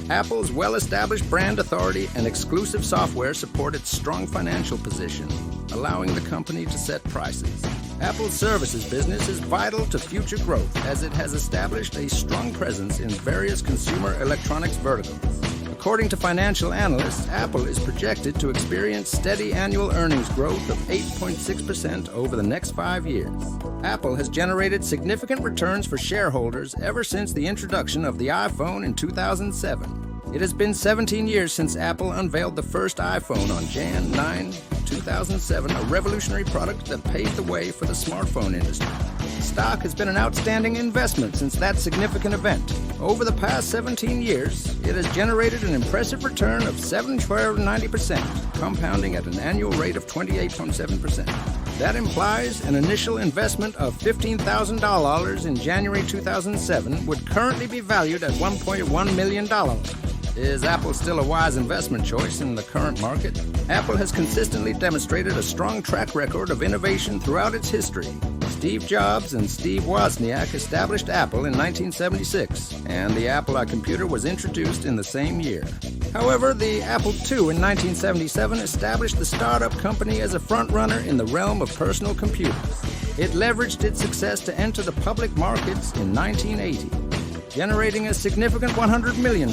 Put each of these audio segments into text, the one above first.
Apple's well-established brand authority and exclusive software support its strong financial position, allowing the company to set prices. Apple's services business is vital to future growth as it has established a strong presence in various consumer electronics verticals. According to financial analysts, Apple is projected to experience steady annual earnings growth of 8.6% over the next 5 years. Apple has generated significant returns for shareholders ever since the introduction of the iPhone in 2007. It has been 17 years since Apple unveiled the first iPhone on Jan 9, 2007, a revolutionary product that paved the way for the smartphone industry. Stock has been an outstanding investment since that significant event. Over the past 17 years, it has generated an impressive return of 790%, compounding at an annual rate of 28.7%. That implies an initial investment of $15,000 in January 2007 would currently be valued at $1.1 million. Is Apple still a wise investment choice in the current market? Apple has consistently demonstrated a strong track record of innovation throughout its history. Steve Jobs and Steve Wozniak established Apple in 1976, and the Apple I computer was introduced in the same year. However, the Apple II in 1977 established the startup company as a front-runner in the realm of personal computers. It leveraged its success to enter the public markets in 1980. Generating a significant $100 million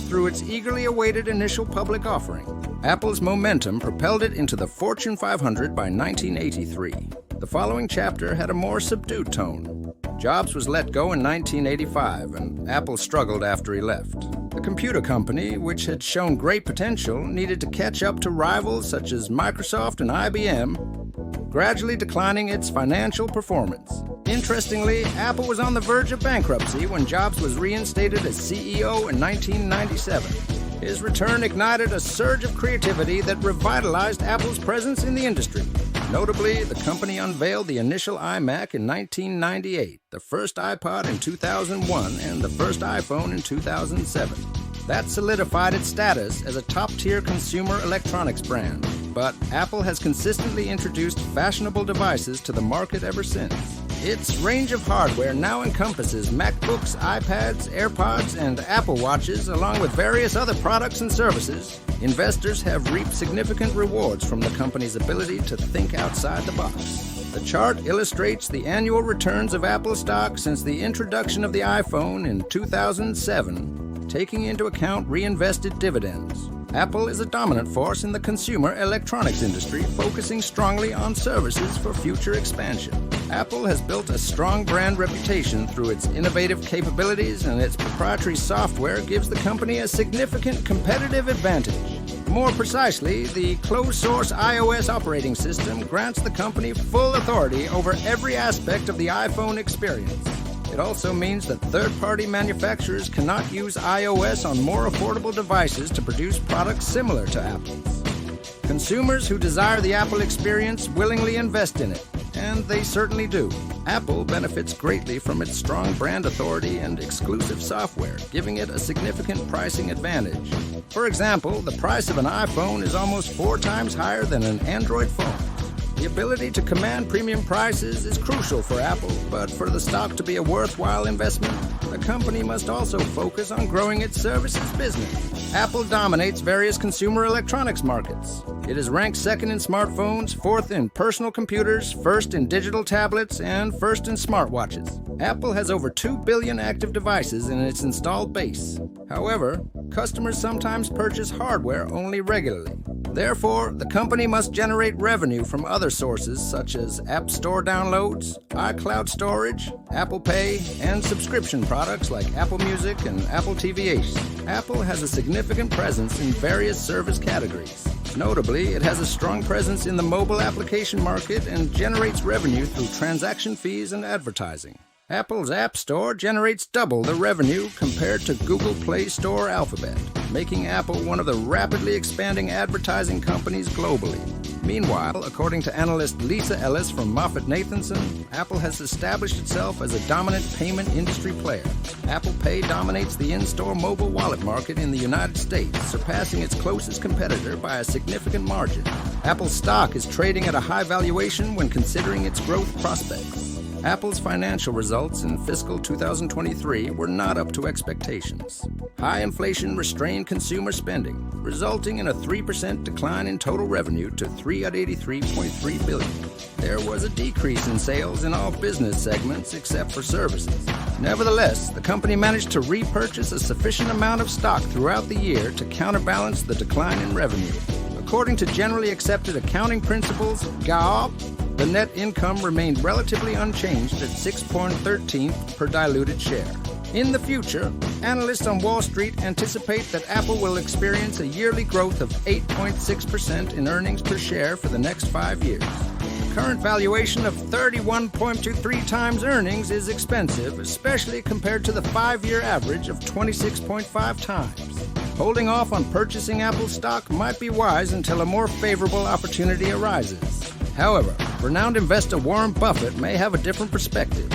through its eagerly awaited initial public offering. Apple's momentum propelled it into the Fortune 500 by 1983. The following chapter had a more subdued tone. Jobs was let go in 1985, and Apple struggled after he left. The computer company, which had shown great potential, needed to catch up to rivals such as Microsoft and IBM, gradually declining its financial performance. Interestingly, Apple was on the verge of bankruptcy when Jobs was reinstated as CEO in 1997. His return ignited a surge of creativity that revitalized Apple's presence in the industry. Notably, the company unveiled the initial iMac in 1998, the first iPod in 2001, and the first iPhone in 2007. That solidified its status as a top-tier consumer electronics brand. But Apple has consistently introduced fashionable devices to the market ever since. Its range of hardware now encompasses MacBooks, iPads, AirPods, and Apple Watches, along with various other products and services. Investors have reaped significant rewards from the company's ability to think outside the box. The chart illustrates the annual returns of Apple stock since the introduction of the iPhone in 2007, taking into account reinvested dividends. Apple is a dominant force in the consumer electronics industry, focusing strongly on services for future expansion. Apple has built a strong brand reputation through its innovative capabilities, and its proprietary software gives the company a significant competitive advantage. More precisely, the closed-source iOS operating system grants the company full authority over every aspect of the iPhone experience. It also means that third-party manufacturers cannot use iOS on more affordable devices to produce products similar to Apple's. Consumers who desire the Apple experience willingly invest in it, and they certainly do. Apple benefits greatly from its strong brand authority and exclusive software, giving it a significant pricing advantage. For example, the price of an iPhone is almost 4 times higher than an Android phone. The ability to command premium prices is crucial for Apple, but for the stock to be a worthwhile investment, the company must also focus on growing its services business. Apple dominates various consumer electronics markets. It is ranked second in smartphones, fourth in personal computers, first in digital tablets, and first in smartwatches. Apple has over 2 billion active devices in its installed base. However, customers sometimes purchase hardware only regularly. Therefore, the company must generate revenue from other sources such as App Store downloads, iCloud storage, Apple Pay, and subscription products like Apple Music and Apple TV Ace. Apple has a significant presence in various service categories. Notably, it has a strong presence in the mobile application market and generates revenue through transaction fees and advertising. Apple's App Store generates double the revenue compared to Google Play Store Alphabet, making Apple one of the rapidly expanding advertising companies globally. Meanwhile, according to analyst Lisa Ellis from MoffettNathanson, Apple has established itself as a dominant payment industry player. Apple Pay dominates the in-store mobile wallet market in the United States, surpassing its closest competitor by a significant margin. Apple's stock is trading at a high valuation when considering its growth prospects. Apple's financial results in fiscal 2023 were not up to expectations. High inflation restrained consumer spending, resulting in a 3% decline in total revenue to $383.3 billion. There was a decrease in sales in all business segments except for services. Nevertheless, the company managed to repurchase a sufficient amount of stock throughout the year to counterbalance the decline in revenue. According to generally accepted accounting principles, GAAP, the net income remained relatively unchanged at 6.13 per diluted share. In the future, analysts on Wall Street anticipate that Apple will experience a yearly growth of 8.6% in earnings per share for the next 5 years. The current valuation of 31.23 times earnings is expensive, especially compared to the 5-year average of 26.5 times. Holding off on purchasing Apple stock might be wise until a more favorable opportunity arises. However, renowned investor Warren Buffett may have a different perspective.